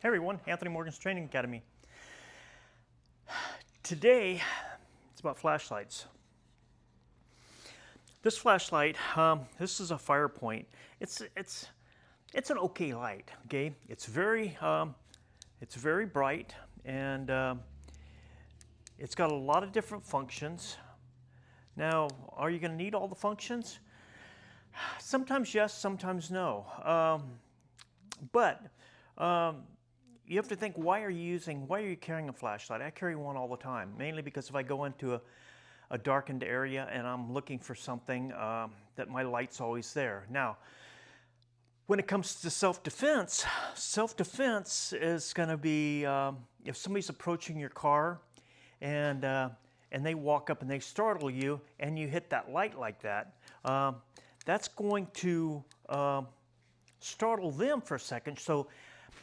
Hey everyone, Anthony Morgan's Training Academy. Today, it's about flashlights. This flashlight, this is a Firepoint. It's an okay light. Okay, it's very bright, and it's got a lot of different functions. Now, are you going to need all the functions? Sometimes yes, sometimes no. But you have to think, why are you carrying a flashlight? I carry one all the time, mainly because if I go into a darkened area and I'm looking for something, that my light's always there. Now, when it comes to self-defense is going to be if somebody's approaching your car and they walk up and they startle you and you hit that light like that, that's going to startle them for a second. So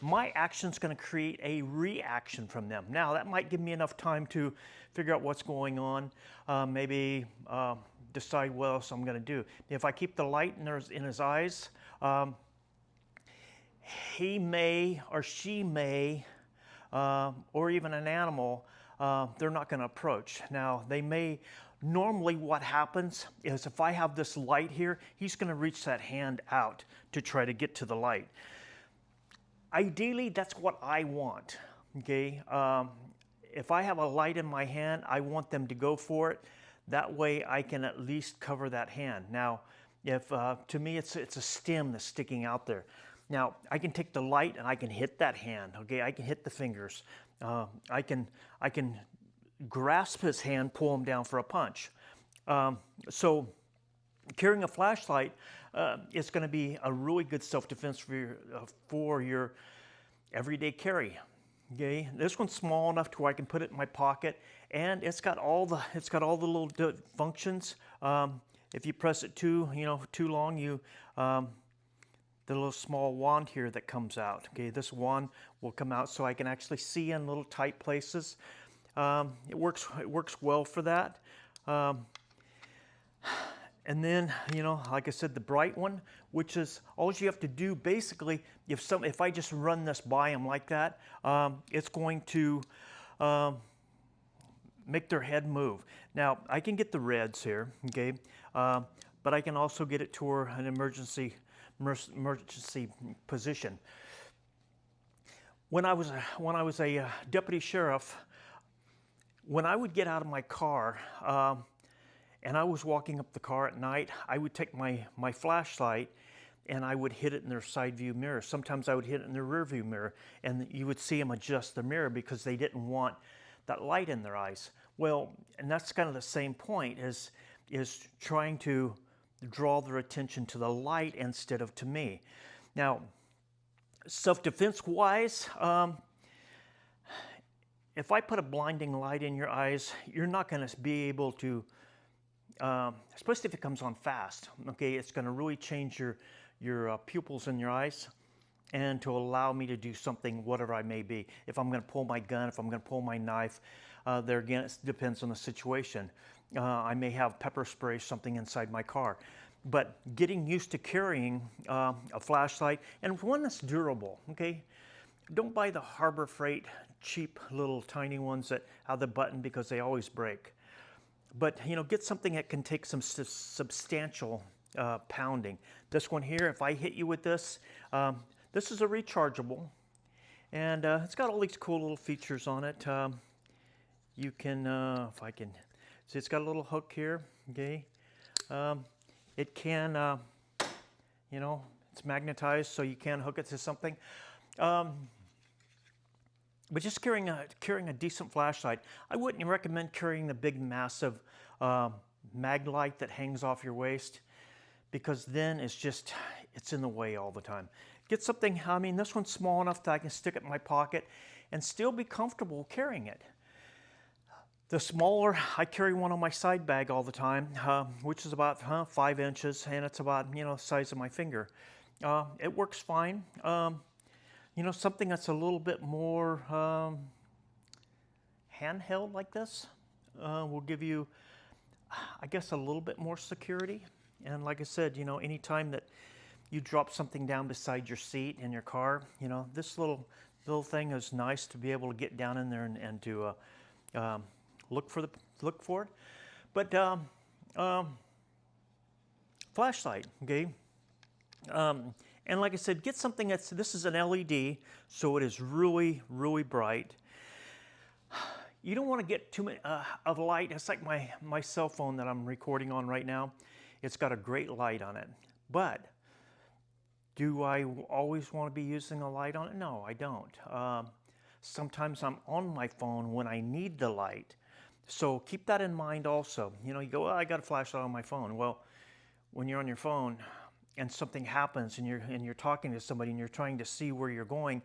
my action's going to create a reaction from them. Now, that might give me enough time to figure out what's going on, maybe decide what else I'm going to do. If I keep the light in his eyes, he may or she may, or even an animal, they're not going to approach. Now, they may. Normally what happens is if I have this light here, he's going to reach that hand out to try to get to the light. Ideally, that's what I want, okay? If I have a light in my hand, I want them to go for it. That way I can at least cover that hand. Now, if to me it's a stem that's sticking out there. Now, I can take the light and I can hit that hand, okay? I can hit the fingers. I can grasp his hand, pull him down for a punch. So carrying a flashlight is going to be a really good self-defense for your everyday carry. Okay, this one's small enough to where I can put it in my pocket, and it's got all the little functions. If you press it too long, the little small wand here that comes out. Okay, this wand will come out so I can actually see in little tight places. It works well for that. And then, like I said, the bright one, which is all you have to do basically, if I just run this by them like that, it's going to make their head move. Now, I can get the reds here, okay, but I can also get it to an emergency position. When I was a deputy sheriff, when I would get out of my car, and I was walking up the car at night, I would take my flashlight and I would hit it in their side view mirror. Sometimes I would hit it in their rear view mirror, and you would see them adjust the mirror because they didn't want that light in their eyes. Well, and that's kind of the same point, is trying to draw their attention to the light instead of to me. Now, self-defense wise, if I put a blinding light in your eyes, you're not going to be able to, especially if it comes on fast, okay, it's going to really change your pupils in your eyes and to allow me to do something, whatever I may be. If I'm going to pull my gun, if I'm going to pull my knife, there again, it depends on the situation. I may have pepper spray, something inside my car. But getting used to carrying a flashlight, and one that's durable, okay? Don't buy the Harbor Freight cheap little tiny ones that have the button because they always break. But get something that can take some substantial pounding. This one here, if I hit you with this, this is a rechargeable, and it's got all these cool little features on it. You can, if I can, see, it's got a little hook here. Okay, it can, it's magnetized, so you can hook it to something. But just carrying a decent flashlight, I wouldn't recommend carrying the big, massive Maglite that hangs off your waist, because then it's in the way all the time. Get something, this one's small enough that I can stick it in my pocket and still be comfortable carrying it. The smaller, I carry one on my side bag all the time, which is about 5 inches, and it's about the size of my finger. It works fine. Something that's a little bit more handheld like this will give you, I guess, a little bit more security. And like I said, anytime that you drop something down beside your seat in your car, this little little thing is nice to be able to get down in there and to look for it. But flashlight, okay. And like I said, get something this is an LED, so it is really, really bright. You don't want to get too much of light. It's like my cell phone that I'm recording on right now. It's got a great light on it. But do I always want to be using a light on it? No, I don't. Sometimes I'm on my phone when I need the light. So keep that in mind also. You know, you go, well, I got a flashlight on my phone. Well, when you're on your phone and something happens and you're talking to somebody and you're trying to see where you're going,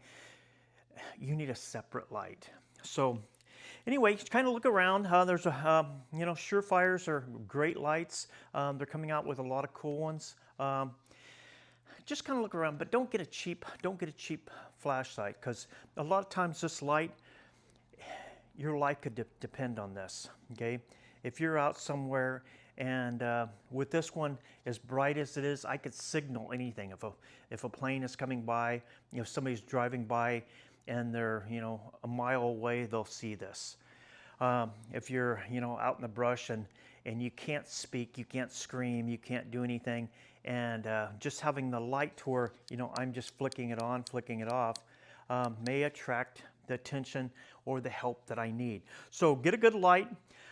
you need a separate light. So anyway, kind of look around. There's a, you know, Surefires are great lights. They're coming out with a lot of cool ones. Just kind of look around, but don't get a cheap flashlight, because a lot of times this light, your life could depend on this. Okay, if you're out somewhere and with this one, as bright as it is, I could signal anything. If a plane is coming by, you know, somebody's driving by, and they're, you know, a mile away, they'll see this. If you're, you know, out in the brush and you can't speak, you can't scream, you can't do anything, and just having the light to where, you know, I'm just flicking it on, flicking it off, may attract the attention or the help that I need. So get a good light,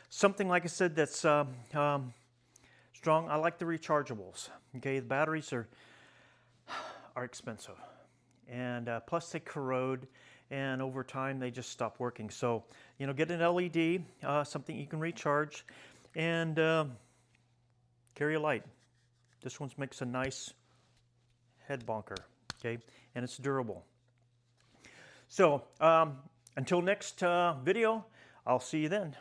something like I said that's strong. I like the rechargeables. Okay, the batteries are expensive, and plus they corrode, and over time they just stop working. So, you know, get an LED, something you can recharge, and carry a light. This one makes a nice head bonker, okay, and it's durable. So until next video, I'll see you then.